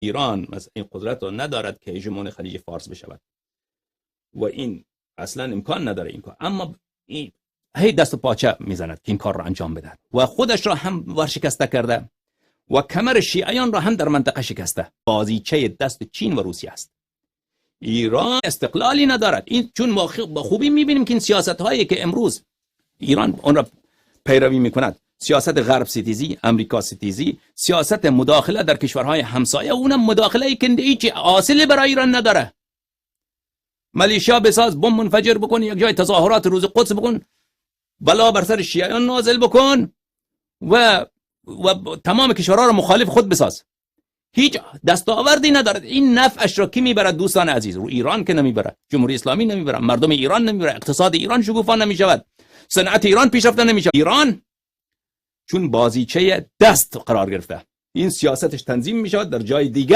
ایران مثلا این قدرت رو ندارد که هژمون خلیج فارس بشود و این اصلا امکان نداره این کار، اما این هی دست و پاچه میزند که این کار رو انجام بده و خودش را هم ورشکسته کرده و کمر شیعیان را هم در منطقه شکسته. بازیچه دست چین و روسیه است. ایران استقلالی ندارد. این چون ما با خوبی میبینیم که این سیاست هایی که امروز ایران اون را پیروی میکند، سیاست غرب ستیزی، امریکا ستیزی، سیاست مداخله در کشورهای همسایه، اونم مداخله ای که هیچ حاصلی برای ایران نداره. ملیشیا بساز، بمب منفجر بکن، یک جای تظاهرات روز قدس بکن، بلا بر سر شیعیان نازل بکن و تمام کشورها را مخالف خود بساز. هیچ دستاوردی ندارد. این نفعش را کی میبرد دوستان عزیز؟ رو ایران که نمیبرد، جمهوری اسلامی نمیبرد، مردم ایران نمیبرد، اقتصاد ایران شکوفا نمیشود، صنعت ایران پیشرفته نمیشود. ایران چون بازیچه دست قرار گرفته، این سیاستش تنظیم میشود در جای دیگر.